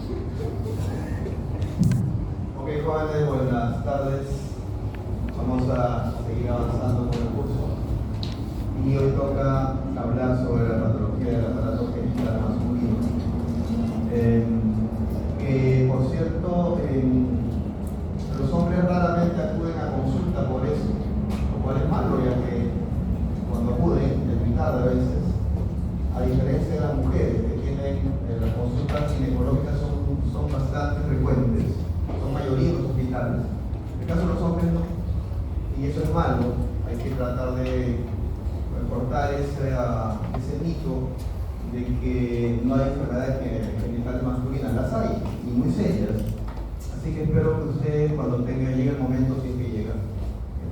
Ok, jóvenes, buenas tardes. Vamos a seguir avanzando con el curso. Y hoy toca hablar sobre la patología del aparato genital masculino. Que, por cierto, los hombres raramente acuden a consulta por eso, lo cual es malo, ya que cuando acuden, es mitad a veces, a diferencia de las mujeres que tienen las consultas ginecológicas son bastante frecuentes, son mayoría en los hospitales. En el caso de los hombres no, y eso es malo. Hay que tratar de cortar ese mito de que no hay enfermedades genitales masculinas. Las hay, y muy serias. Así que espero que ustedes, cuando llegue el momento, si es que llega,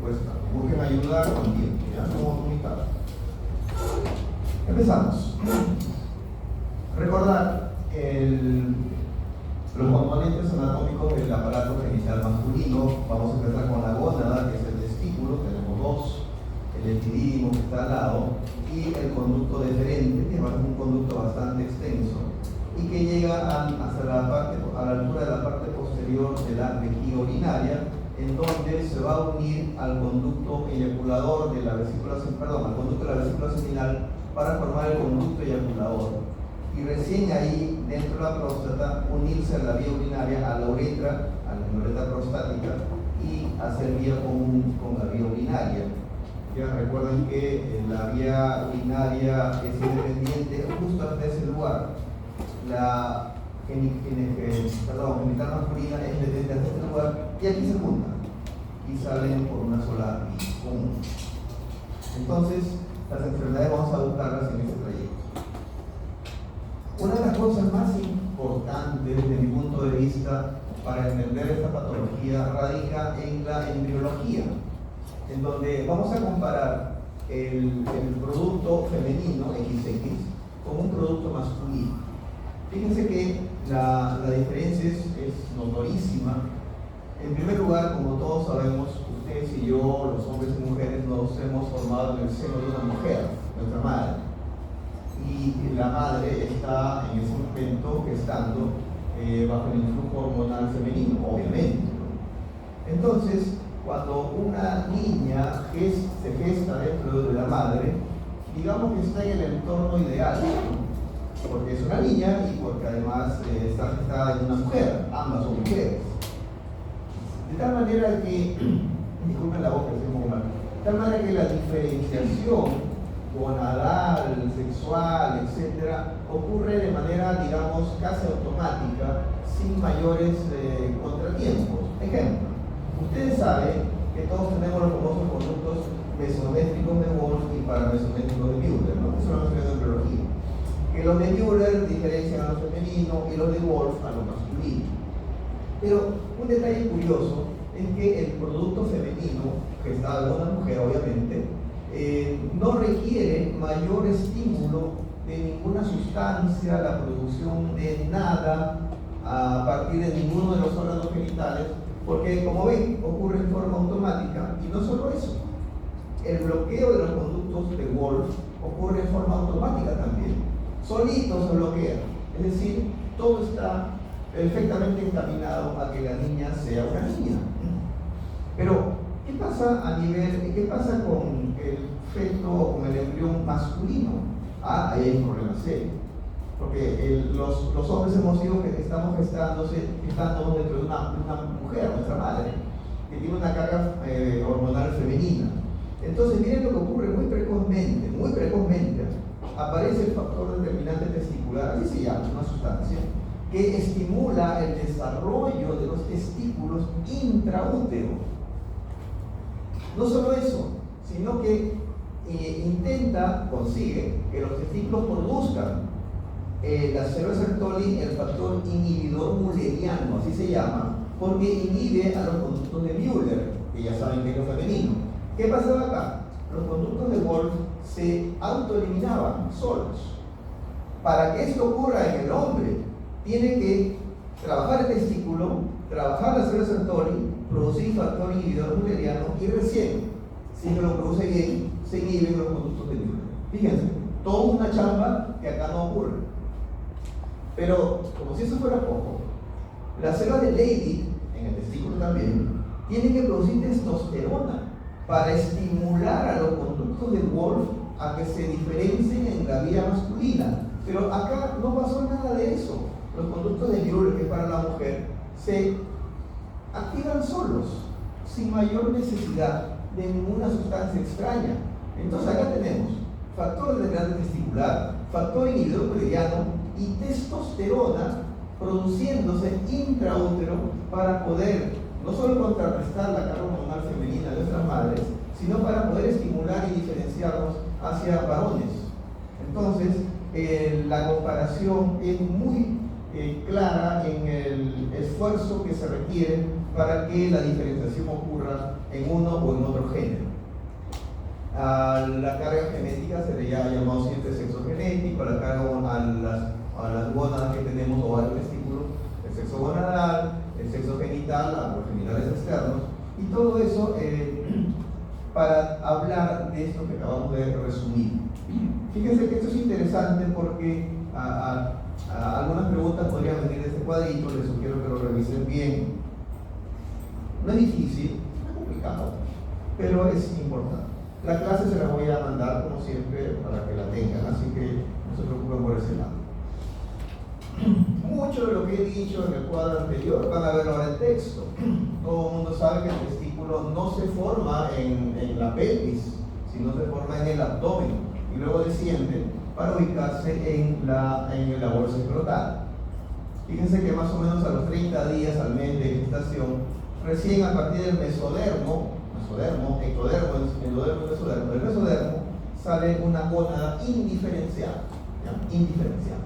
pues busquen ayuda con tiempo, ya como comunicado. Empezamos. Recordar los componentes anatómicos del aparato genital masculino. Vamos a empezar con la gónada, que es el testículo. Tenemos dos: el epidídimo, que está al lado, y el conducto deferente, que es un conducto bastante extenso y que llega a la altura de la parte posterior de la vejiga urinaria, en donde se va a unir al conducto eyaculador de la vesícula, al conducto de la vesícula seminal, para formar el conducto eyaculador. Y recién ahí, dentro de la próstata, unirse a la vía urinaria, a la uretra prostática, y hacer vía común con la vía urinaria. Ya recuerden que la vía urinaria es independiente justo hasta ese lugar. La genital masculina es independiente hasta ese lugar, y aquí se juntan y salen por una sola vía común. Entonces, las enfermedades vamos a buscarlas en ese trayecto. Una de las cosas más importantes desde mi punto de vista para entender esta patología radica en la embriología, en donde vamos a comparar el producto femenino XX con un producto masculino. Fíjense que la diferencia es notorísima. En primer lugar, como todos sabemos, ustedes y yo, los hombres y mujeres, nos hemos formado en el seno de una mujer, nuestra madre. Y la madre está en ese momento gestando bajo el influjo hormonal femenino, obviamente. Entonces, cuando una niña se gesta dentro de la madre, digamos que está en el entorno ideal, ¿no? Porque es una niña y porque además está gestada en una mujer, ambas son mujeres. De tal manera que, disculpen la boca, estoy un poco mal, de tal manera que la diferenciación gonadal, sexual, etcétera, ocurre de manera, digamos, casi automática, sin mayores contratiempos. Ejemplo, ustedes saben que todos tenemos los famosos conductos mesométricos de Wolf y paramesométricos de Müller, ¿no? Eso lo hemos estudiado en biología. Que los de Müller diferencian a lo femenino y los de Wolf a lo masculino. Pero un detalle curioso es que el producto femenino, gestado en una mujer obviamente, no requiere mayor estímulo de ninguna sustancia, la producción de nada a partir de ninguno de los órganos genitales, porque, como ven, ocurre en forma automática. Y no solo eso, el bloqueo de los conductos de Wolf ocurre en forma automática también. Solitos se bloquean, es decir, todo está perfectamente encaminado a que la niña sea una niña. Pero, ¿qué pasa con el feto o con el embrión masculino? Ahí hay un problema serio. Porque los hombres estamos gestando dentro de una mujer, nuestra madre, que tiene una carga hormonal femenina. Entonces, miren lo que ocurre muy precozmente, aparece el factor determinante testicular, así se llama, una sustancia, que estimula el desarrollo de los testículos intraútero. No solo eso, sino que consigue que los testículos produzcan la Sertoli, el factor inhibidor mulleriano, así se llama, porque inhibe a los conductos de Müller, que ya saben que es lo femenino. ¿Qué pasaba acá? Los conductos de Wolf se autoeliminaban solos. Para que esto ocurra en el hombre, tiene que trabajar el testículo, trabajar la Sertoli, producir factor inhibidor mulleriano, y recién, si no lo produce bien, se inhiben los conductos de Müller. Fíjense, toda una chamba que acá no ocurre. Pero, como si eso fuera poco, Las células de Leydig, en el testículo también, tienen que producir testosterona para estimular a los conductos de Wolff a que se diferencien en la vía masculina. Pero acá no pasó nada de eso. Los conductos de Müller, que es para la mujer, se activan solos, sin mayor necesidad de ninguna sustancia extraña. Entonces acá tenemos factor determinante testicular, factor inhibidor cleriano y testosterona produciéndose intraútero para poder no solo contrarrestar la carga hormonal femenina de nuestras madres, sino para poder estimular y diferenciarnos hacia varones. Entonces, la comparación es muy clara en el esfuerzo que se requiere para que la diferenciación ocurra en uno o en otro género. A la carga genética se le ha llamado siempre sexo genético, a la carga a las gónadas que tenemos o al testículo, el sexo gonadal, el sexo genital, a los genitales externos, y todo eso para hablar de esto que acabamos de resumir. Fíjense que esto es interesante porque algunas preguntas podrían venir de este cuadrito, les sugiero que lo revisen bien. No es difícil, no es complicado, pero es importante. La clase se la voy a mandar como siempre para que la tengan, así que no se preocupen por ese lado. Mucho de lo que he dicho en el cuadro anterior van a ver ahora el texto. Todo el mundo sabe que el testículo no se forma en la pelvis, sino se forma en el abdomen y luego desciende para ubicarse en la bolsa escrotal. Fíjense que más o menos a los 30 días al mes de gestación, recién a partir del mesodermo, ectodermo, endodermo y mesodermo, del mesodermo sale una gónada indiferenciada, indiferenciada.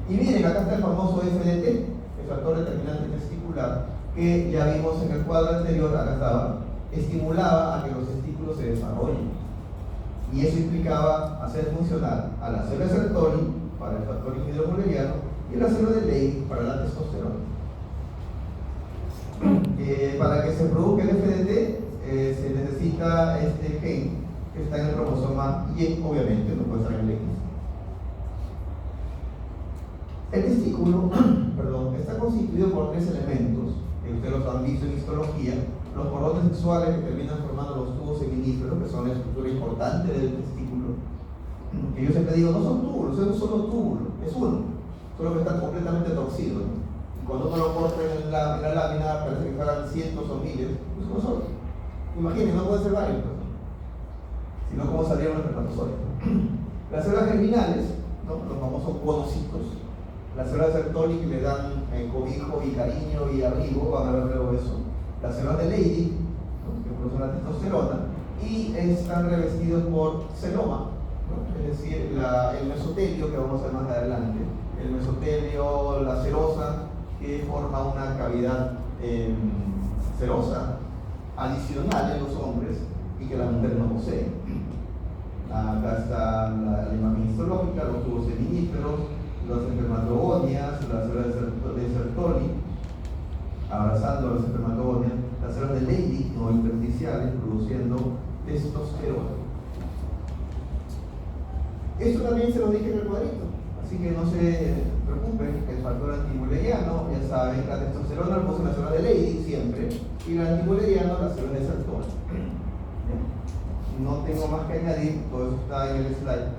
Y miren, acá está el famoso FDT, el factor determinante testicular, que ya vimos en el cuadro anterior, acá estaba, estimulaba a que los testículos se desarrollen. Y eso implicaba hacer funcionar a la célula de Sertoli para el factor inhibidor mulleriano y la célula de Leydig para la testosterona. Para que se produzca el FDT se necesita este gen que está en el cromosoma Y, obviamente no puede estar en el X. El testículo está constituido por tres elementos, que ustedes los han visto en histología: los cordones sexuales que terminan formando los tubos seminíferos, que son la estructura importante del testículo. Que yo siempre digo, no son túbulos, es un solo túbulo, es uno, solo que está completamente torcido, ¿no? Y cuando uno lo corta en la lámina, parece que fueran cientos o miles, es uno solo. Imaginen, no pueden ser varios, ¿no? Sino cómo salieron los espermatozoides. Las células germinales, ¿no? Los famosos conocitos, las células de Sertoli que le dan cobijo y cariño y abrigo, van a ver luego eso. Las células de Leydig, ¿no? Que producen la testosterona, y están revestidos por celoma, ¿no? Es decir, el mesotelio, que vamos a ver más adelante, el mesotelio, la serosa, que forma una cavidad serosa adicional en los hombres y que las mujeres no poseen. Acá está la imagen histológica, los tubos seminíferos, las espermatogonias, las células de Sertoli abrazando a las espermatogonias, las células de Leydig o intersticiales produciendo testosterona. Esto también se lo dije en el cuadrito, así que no se preocupen. El factor antimulleriano, ya saben, la testosterona lo produce la célula de Leydig siempre, y el antimulleriano la célula de Sertoli. No tengo más que añadir, todo eso está en el slide.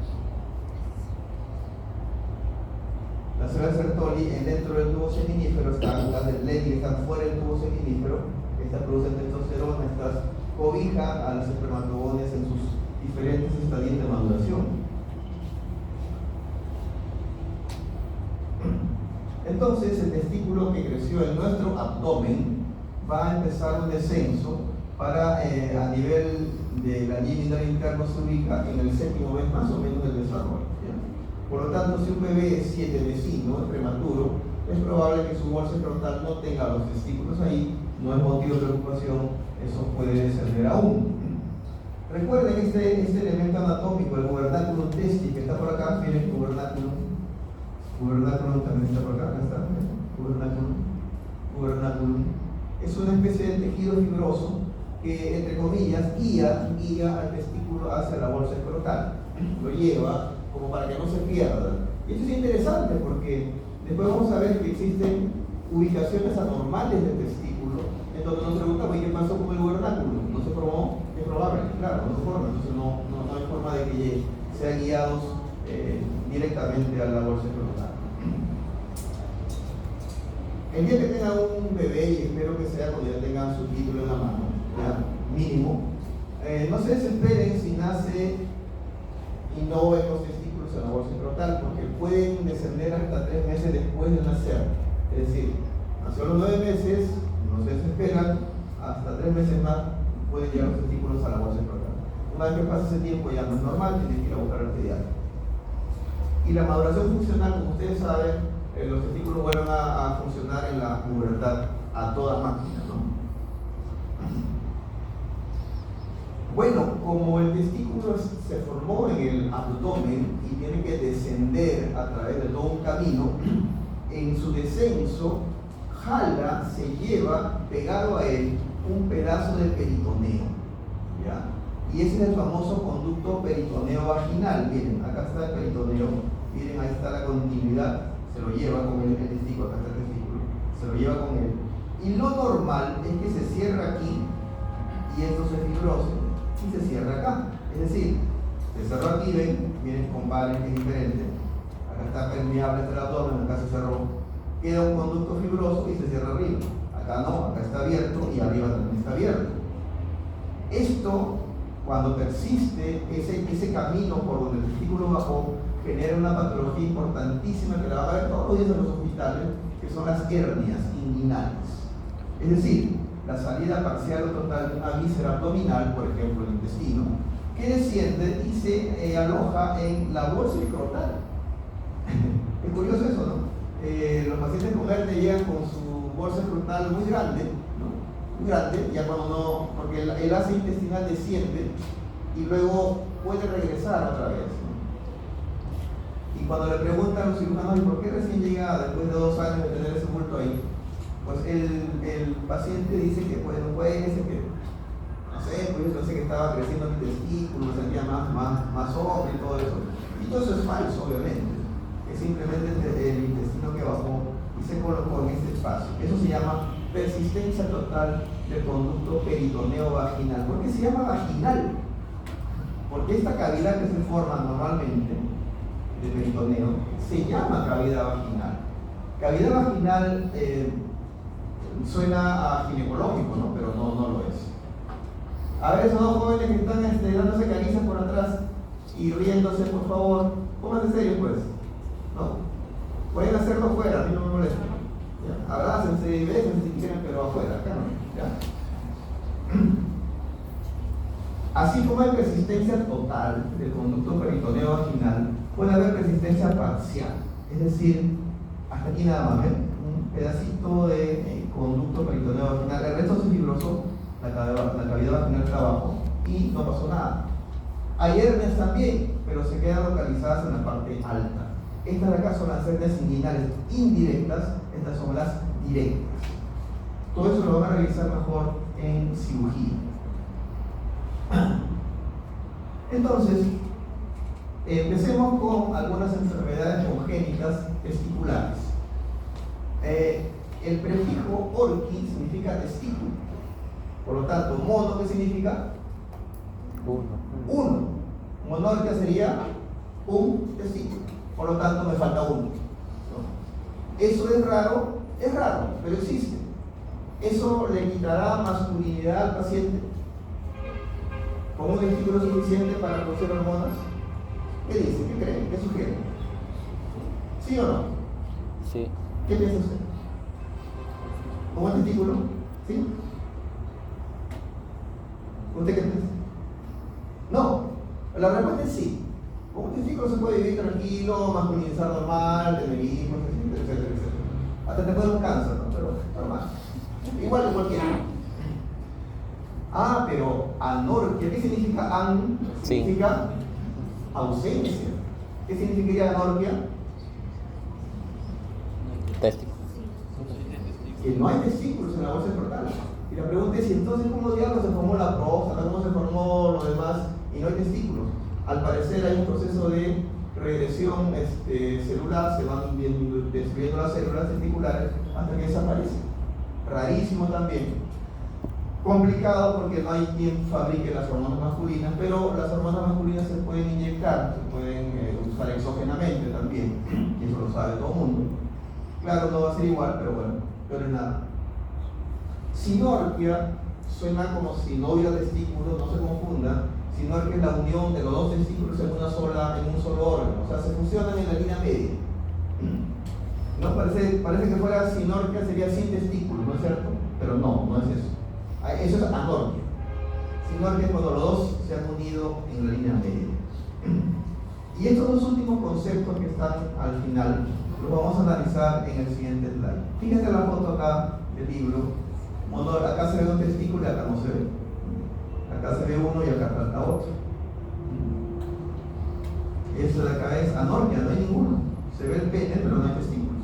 Las células de Sertoli dentro del tubo seminífero están, las de Leydig están fuera del tubo seminífero. Estas producen testosterona, estas cobijan a las espermatogonias en sus diferentes estadios de maduración. Entonces, el testículo que creció en nuestro abdomen va a empezar un descenso para, a nivel de la línea interna, se ubica en el séptimo mes más o menos del desarrollo. Por lo tanto, si un bebé es 7 mesino, es prematuro, es probable que su bolsa escrotal no tenga los testículos ahí, no es motivo de preocupación, eso puede descender aún. Recuerden este elemento anatómico, el gubernaculum testi, que está por acá, miren, gubernaculum también está por acá, está, gubernaculum. Es una especie de tejido fibroso que, entre comillas, guía al testículo hacia la bolsa escrotal, lo lleva como para que no se pierda. Y esto es interesante porque después vamos a ver que existen ubicaciones anormales del testículo. Entonces nos preguntamos, ¿y qué pasó con el gubernáculo? ¿No se formó? Es probable, claro, no se forma, entonces no hay forma de que sean guiados directamente a la bolsa escrotal. El día que tengan un bebé, y espero que sea cuando ya tengan su título en la mano, ya, mínimo, no se desesperen si nace y no ven los testículos en la bolsa escrotal, porque pueden descender hasta 3 meses después de nacer. Es decir, nació a los 9 meses, no se desesperan, hasta 3 meses más pueden llegar los testículos a la bolsa escrotal. Una vez que pasa ese tiempo ya no es normal, tienen que ir a buscar al pediatra. Y la maduración funcional, como ustedes saben, los testículos vuelven a funcionar en la pubertad a toda máquina, ¿no? Bueno, como el testículo se formó en el abdomen y tiene que descender a través de todo un camino, en su descenso jala, se lleva pegado a él un pedazo de peritoneo, ¿ya? Y ese es el famoso conducto peritoneo vaginal. Miren, acá está el peritoneo, miren, ahí está la continuidad, se lo lleva con el testículo, acá está el testículo, se lo lleva con él. Y lo normal es que se cierra aquí y esto se fibrose y se cierra acá. Es decir, se cerró aquí, ven, miren, comparen que es diferente. Acá está permeable hasta el abdomen, acá se cerró, queda un conducto fibroso y se cierra arriba. Acá no, acá está abierto y arriba también está abierto. Esto, cuando persiste ese camino por donde el testículo bajó, genera una patología importantísima que la van a ver todos los días en los hospitales, que son las hernias inguinales. Es decir, la salida parcial o total de una víscera abdominal, por ejemplo el intestino, que desciende y se aloja en la bolsa escrotal. Es curioso eso, ¿no? Los pacientes con hernia llegan con su bolsa escrotal muy grande, ¿no? Muy grande, ya cuando no, porque el asa intestinal desciende y luego puede regresar otra vez, ¿no? Y cuando le preguntan a los cirujanos, ¿y por qué recién llega después de 2 años de tener ese bulto ahí? Pues el paciente dice que pues, no puede ser que, no sé, pues yo pensé que estaba creciendo mi testículo, me sentía más hombre y todo eso. Y todo eso es falso, obviamente. Es simplemente el intestino que bajó y se colocó en este espacio. Eso se llama persistencia total del conducto peritoneo vaginal. ¿Por qué se llama vaginal? Porque esta cavidad que se forma normalmente de peritoneo se llama cavidad vaginal. Cavidad vaginal suena a ginecológico, ¿no? Pero no lo es. A ver, esos 2 jóvenes que están dándose caricias por atrás y riéndose, por favor, pónganse serios, pues, ¿no? Pueden hacerlo afuera, a mí no me molesta. ¿Ya? Abrácense y bésense si quieren, pero afuera, acá no. ¿Ya? Así como hay persistencia total del conducto peritoneo vaginal, puede haber persistencia parcial, es decir, hasta aquí nada más, ¿ven? Un pedacito de conducto peritoneo vaginal, el resto se fibrosó, la cavidad vaginal está abajo y no pasó nada. Hay hernias también, pero se quedan localizadas en la parte alta. Estas de acá son las hernias inguinales indirectas, estas son las directas. Todo eso lo van a revisar mejor en cirugía. Entonces, empecemos con algunas enfermedades congénitas testiculares. El prefijo orqui significa testículo. Por lo tanto, mono, ¿qué significa? Uno. Monorquia sería un testículo. Por lo tanto, me falta uno, ¿no? Eso es raro, pero existe. ¿Eso le quitará masculinidad al paciente? ¿Con un testículo suficiente para producir hormonas? ¿Qué dice? ¿Qué cree? ¿Qué sugiere? ¿Sí o no? Sí. ¿Qué piensa usted? ¿Con un testículo? ¿Sí? ¿Usted qué piensa? No. La respuesta es sí. Con un testículo se puede vivir tranquilo, masculinizar normal, tener hijos, etcétera. Hasta te puede dar un cáncer, ¿no? Pero normal. Igual que cualquiera. Ah, pero anorquia, ¿qué significa an? Sí. Significa ausencia. ¿Qué significaría anorquia? Testículo. Que no hay testículos en la bolsa escrotal. Y la pregunta es, ¿y entonces cómo diablos se formó la próstata, cómo se formó lo demás y no hay testículos? Al parecer hay un proceso de regresión celular, se van destruyendo las células testiculares hasta que desaparece. Rarísimo también. Complicado porque no hay quien fabrique las hormonas masculinas, pero las hormonas masculinas se pueden inyectar, se pueden usar exógenamente también, y eso lo sabe todo el mundo. Claro, no va a ser igual, pero bueno, pero es nada. Sinorquia suena como si no hubiera testículos, no se confunda. Sinorquia es la unión de los dos testículos en un solo órgano, o sea, se fusionan en la línea media. ¿No? Parece que fuera sinorquia, sería sin testículos, ¿no es cierto? Pero no es eso. Eso es anorquia. Sinorquia es cuando los dos se han unido en la línea media. Y estos dos últimos conceptos que están al final los vamos a analizar en el siguiente slide. Fíjense la foto acá del libro. Acá se ve un testículo y acá no se ve. Acá se ve uno y acá falta otro. Eso de acá es anorquia, no hay ninguno. Se ve el pene, pero no hay testículos.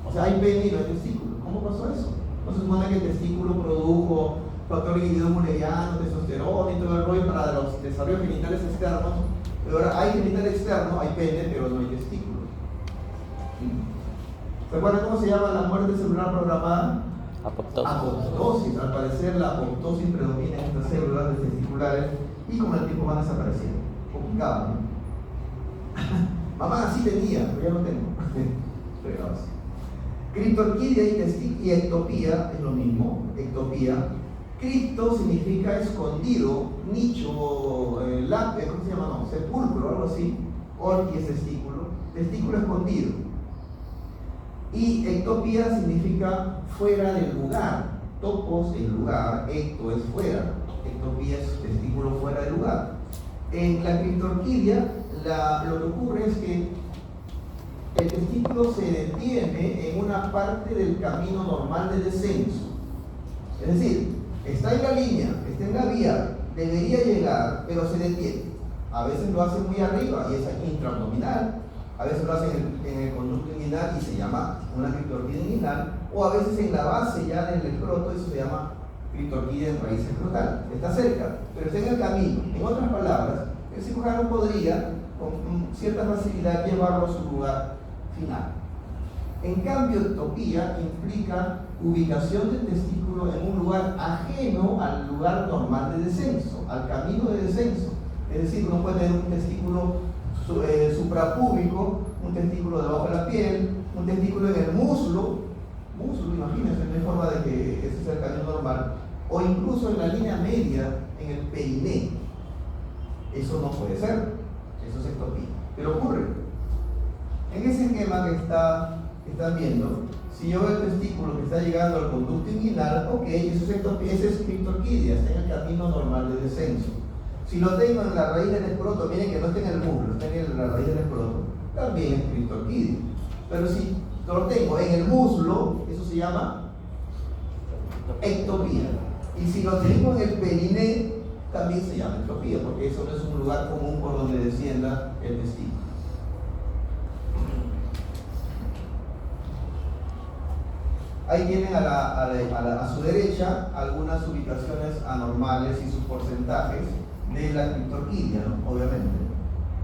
O sea, hay pene y no hay testículos. ¿Cómo pasó eso? No se supone que el testículo produjo factor mulleriano, testosterona y todo el rollo para los desarrollos genitales externos. Pero ahora hay genital externo, hay pene, pero no hay testículo. ¿Se acuerdan cómo se llama la muerte celular programada? Apoptosis. Apoptosis. Al parecer la apoptosis predomina en estas células testiculares y con el tiempo van desapareciendo. Complicado, ¿no? Mamá, así tenía, pero ya no tengo. Fregados. Criptorquidia y ectopía es lo mismo. Ectopía. Cripto significa escondido, nicho, ¿cómo se llama? No, sepulcro, algo así. Orqui es testículo. Testículo escondido. Y ectopía significa fuera del lugar. Topos es lugar, ecto es fuera. Ectopía es testículo fuera del lugar. En la criptorquidia, lo que ocurre es que el testículo se detiene en una parte del camino normal de descenso. Es decir, está en la línea, está en la vía, debería llegar, pero se detiene. A veces lo hace muy arriba y es intraabdominal, a veces lo hace en el conducto inguinal y se llama una criptorquidia inguinal, o a veces en la base ya del escroto, eso se llama criptorquidia en raíz escrotal. Está cerca, pero está en el camino. En otras palabras, el cirujano podría con cierta facilidad llevarlo a su lugar final. En cambio, ectopía implica ubicación del testículo en un lugar ajeno al lugar normal de descenso, al camino de descenso. Es decir, uno puede tener un testículo suprapúbico, un testículo debajo de la piel, un testículo en el muslo, imagínense, no hay forma de que ese sea el camino normal, o incluso en la línea media, en el periné. Eso no puede ser, eso es ectopía. Pero ocurre. En ese esquema que están viendo, si yo veo el testículo que está llegando al conducto inguinal, ok, eso es ectopía, ese es criptorquidia, está en el camino normal de descenso. Si lo tengo en la raíz del escroto, miren que no está en el muslo, está en la raíz del escroto, también es criptorquidia. Pero si lo tengo en el muslo, eso se llama ectopía. Y si lo tengo en el periné, también se llama ectopía, porque eso no es un lugar común por donde descienda el testículo. Ahí tienen a su derecha algunas ubicaciones anormales y sus porcentajes de la criptorquidia, ¿no? Obviamente.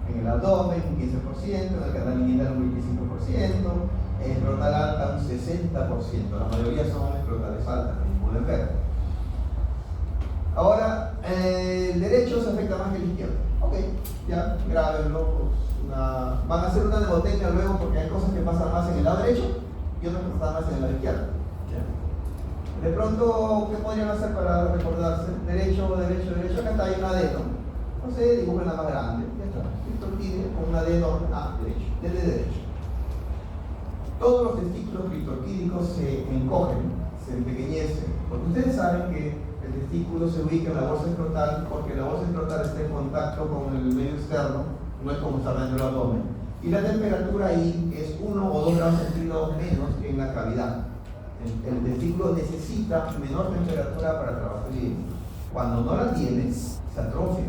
En el abdomen un 15%, en el canal inguinal un 25%, en escrotal alta un 60%. La mayoría son escrotales altas, como pueden ver. Ahora, el derecho se afecta más que el izquierdo. Ok, ya, grábenlo. Van a hacer una mnemotecnia luego porque hay cosas que pasan más en el lado derecho y otras que pasan más en el lado izquierdo. De pronto, ¿qué podrían hacer para recordarse? Derecho, acá está, hay una D, ¿no? No sé, dibujen la más grande, ya está. Criptorquidia con una D enorme, derecho, D de derecho. Todos los testículos criptorquídicos se encogen, se empequeñecen, porque ustedes saben que el testículo se ubica en la bolsa escrotal porque la bolsa escrotal está en contacto con el medio externo, no es como estar dentro del abdomen. Y la temperatura ahí es 1 o 2 grados centígrados menos que en la cavidad. El testículo necesita menor temperatura para trabajar bien. Cuando no la tiene, se atrofia.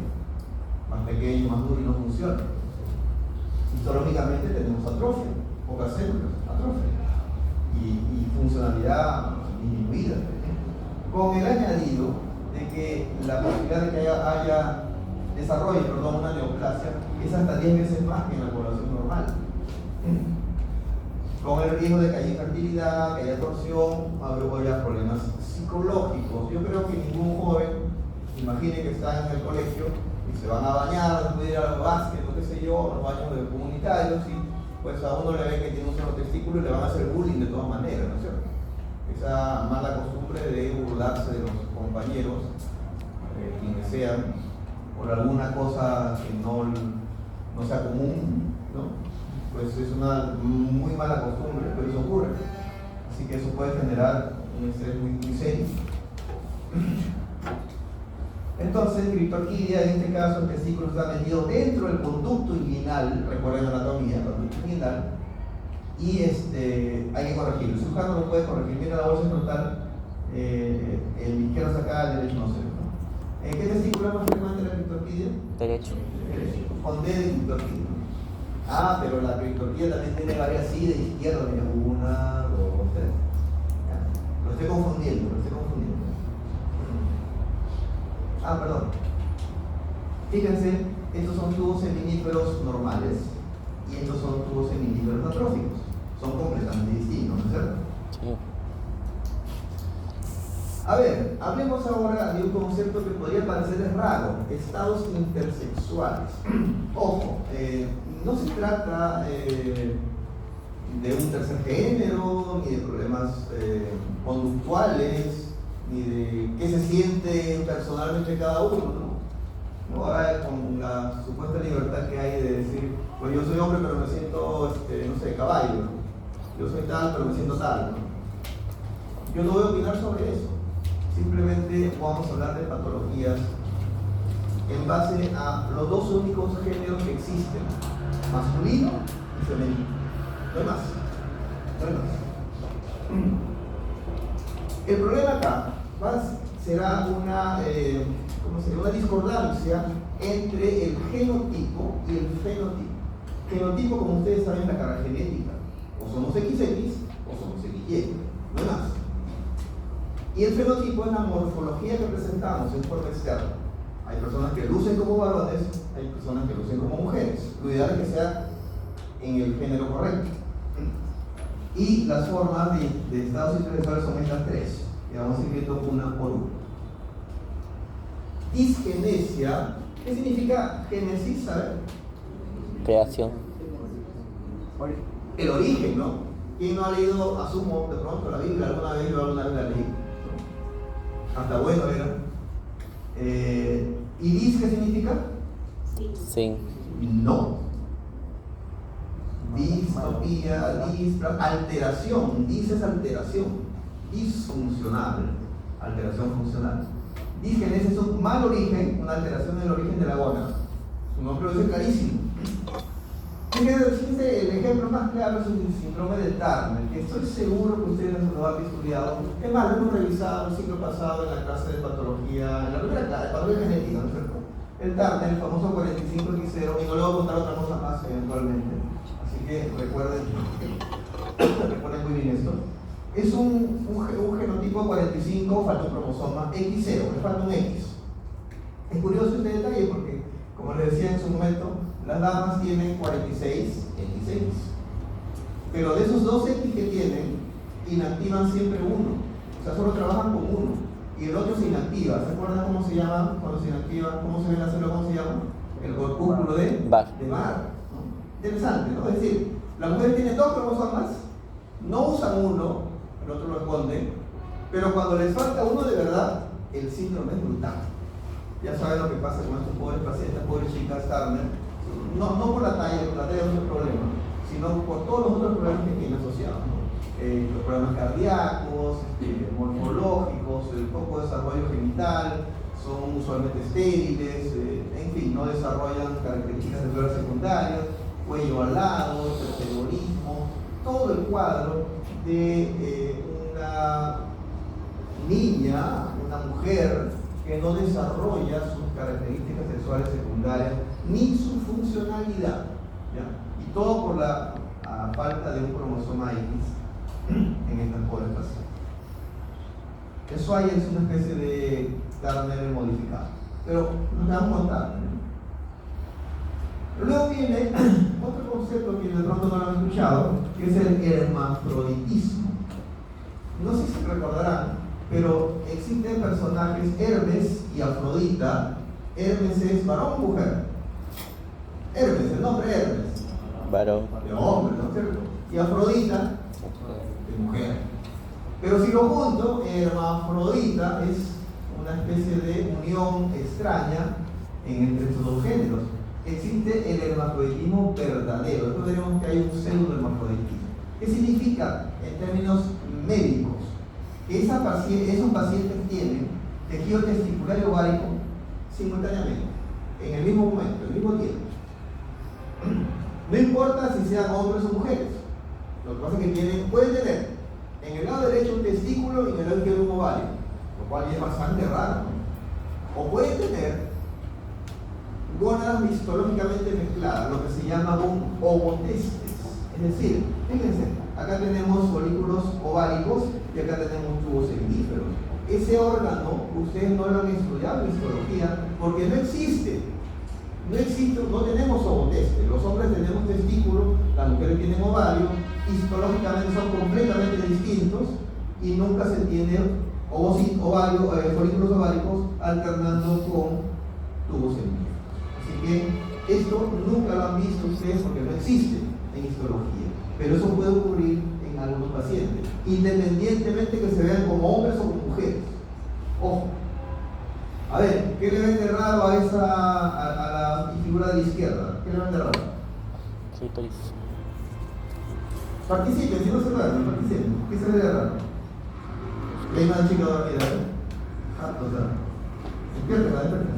Más pequeño, más duro y no funciona. Histológicamente tenemos atrofia, pocas células, atrofia. Y funcionalidad disminuida. Con el añadido de que la posibilidad de que haya desarrollo, una neoplasia, es hasta 10 veces más que en la población normal. con el riesgo de que haya infertilidad, que haya torsión, haya problemas psicológicos. Yo creo que ningún joven, imagine que está en el colegio y se van a bañar, después de ir al básquet, o qué sé yo, los baños comunitarios, y pues a uno le ve que tiene un solo testículo y le van a hacer bullying de todas maneras, ¿no es cierto? Esa mala costumbre de burlarse de los compañeros, quienes sean, por alguna cosa que no sea común, ¿no? Pues es una muy mala costumbre, pero eso ocurre. Así que eso puede generar un estrés muy serio. Entonces, criptorquidia, en este caso, el testículo está metido dentro del conducto inguinal, recuerden la anatomía, conducto inguinal, y hay que corregirlo. El cirujano lo puede corregir. Mira la bolsa frontal, el izquierdo está acá, el derecho no se ve, ¿no? ¿En qué testículo es más frecuente la criptorquidia? Derecho. Con D de criptorquidia. Ah, pero la criptorquidia también tiene varias I de izquierda, mira, 1, 2, 3. Lo estoy confundiendo. Ah, perdón. Fíjense, estos son tubos seminíferos normales y estos son tubos seminíferos atróficos. Son completamente distintos, ¿no es cierto? Sí. A ver, hablemos ahora de un concepto que podría parecer raro: estados intersexuales. Ojo, no se trata de un tercer género, ni de problemas conductuales, ni de qué se siente personalmente cada uno, ¿no? Ahora con la supuesta libertad que hay de decir, pues yo soy hombre pero me siento, no sé, caballo, ¿no? Yo soy tal pero me siento tal, ¿no? Yo no voy a opinar sobre eso. Simplemente vamos a hablar de patologías en base a los dos únicos géneros que existen: masculino y femenino. No hay más. El problema acá será una discordancia entre el genotipo y el fenotipo. Genotipo, como ustedes saben, es la carga genética. O somos XX o somos XY. No hay más. Y el fenotipo es la morfología que presentamos en forma externa. Hay personas que lucen como varones, hay personas que lucen como mujeres. Lo ideal es que sea en el género correcto. Y las formas de estados intersexuales son estas tres. Y vamos a ir viendo una por una. Disgenesia, ¿qué significa génesis? ¿Sabes? Creación. El origen, ¿no? ¿Quién no ha leído, asumo, de pronto la Biblia alguna vez? Yo alguna vez la leí. Hasta bueno era. ¿Y dis qué significa? Sí. No. Distopía, alteración. Dis es alteración. Disfuncional. Alteración funcional. Disgenesia es un mal origen, una alteración del origen de la gónada. Su nombre lo dice clarísimo. Fíjense, el ejemplo más claro es el síndrome de Turner, que estoy seguro que ustedes lo han estudiado. Es más, lo hemos revisado el siglo pasado en la clase de patología, en la primera clase, patología genética, ¿no es cierto? El Turner, el famoso 45X0, y no le voy a contar otra cosa más eventualmente. Así que recuerden muy bien esto. Es un genotipo 45, falta un cromosoma X0, le falta un X. Es curioso este detalle porque, como les decía en su momento, las damas tienen 46 XX. Pero de esos 2 X que tienen, inactivan siempre uno. O sea, solo trabajan con uno. Y el otro se inactiva. ¿Se acuerdan cómo se llama cuando se inactiva? ¿Cómo se ve en la célula? ¿Cómo se llama? El corpúsculo de Barr. ¿No? Interesante, ¿no? Es decir, la mujer tiene 2 cromosomas, no usan uno, el otro lo esconde, pero cuando les falta uno de verdad, el síndrome es brutal. Ya saben lo que pasa con estos pobres pacientes, pobres chicas Turner. No por la talla es otro problema, sino por todos los otros problemas que tiene asociados, ¿no? Los problemas cardíacos, morfológicos, el poco desarrollo genital, son usualmente estériles, en fin, no desarrollan características sexuales secundarias, cuello alado, hiperterorismo, todo el cuadro de una niña, una mujer que no desarrolla sus características sexuales secundarias ni su funcionalidad, ¿ya? Y todo por la falta de un cromosoma X en estas pobres pacientes. Eso ahí es una especie de Turner modificado, pero nos damos cuenta. Luego viene otro concepto que de pronto no lo han escuchado, que es el hermafroditismo. No sé si recordarán, pero existen personajes Hermes y Afrodita. Hermes es varón o mujer. Hermes, el nombre Hermes, Varón. de hombre, ¿no es cierto? Y Afrodita, de mujer. Pero si lo junto, hermafrodita es una especie de unión extraña entre estos dos géneros. Existe el hermafroditismo verdadero. Después veremos que hay un pseudo hermafroditismo. ¿Qué significa en términos médicos? Que esos pacientes tienen tejido testicular y ovárico simultáneamente, en el mismo momento, en el mismo tiempo. No importa si sean hombres o mujeres. Lo que pasa es que pueden tener en el lado derecho un testículo y en el lado izquierdo un ovario, lo cual es bastante raro, ¿no? O pueden tener gónadas histológicamente mezcladas, lo que se llama un ovotestes. Es decir, fíjense, acá tenemos folículos ováricos y acá tenemos tubos seminíferos. Ese órgano ustedes no lo han estudiado en histología porque no existe. No tenemos ovotestes. Los hombres tenemos testículos, las mujeres tienen ovario, histológicamente son completamente distintos y nunca se tiene folículos ováricos alternando con tubos seminíferos. Así que esto nunca lo han visto ustedes porque no existe en histología, pero eso puede ocurrir en algunos pacientes, independientemente que se vean como hombres o como mujeres. Ojo. A ver, ¿qué le ven de raro a la figura de la izquierda? ¿Qué le ven de raro? Clítoris. Participen, si no se duermen, participen. ¿Qué se ve de raro? Que hay una chica dormida, ¿eh? O sea, despiértela, despiértela.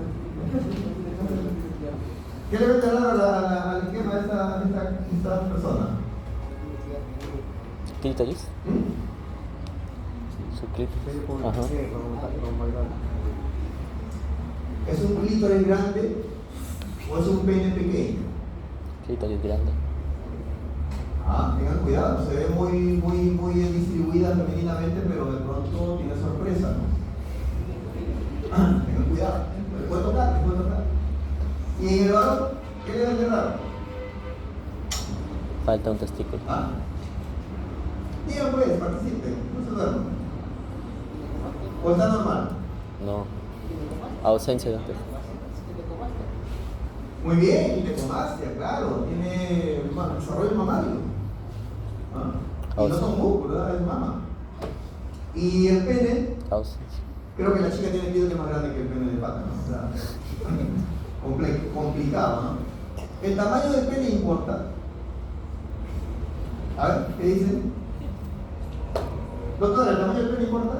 ¿Qué le ven de raro al esquema de esta persona? Clítoris. Su clítoris. Ajá. ¿Es un clítoris grande o es un pene pequeño? Clítoris grande. Tengan cuidado, se ve muy distribuida femeninamente, pero de pronto tiene sorpresa, ¿no? Tengan cuidado, le puede tocar. ¿Y en el varón? ¿Qué le ven de raro? Falta un testículo. Digan pues, participen, no se duerman. ¿O está normal? No. Ausencia de un testículo. Muy bien, ginecomastia, claro, tiene desarrollo mamario. Y no son músculos, es mama. Y el pene, Ausencia. creo que la chica tiene el pie más grande que el pene de pata, ¿no? O sea, complicado, ¿no? ¿El tamaño del pene importa? A ver, ¿qué dicen? Doctora, ¿el tamaño del pene importa?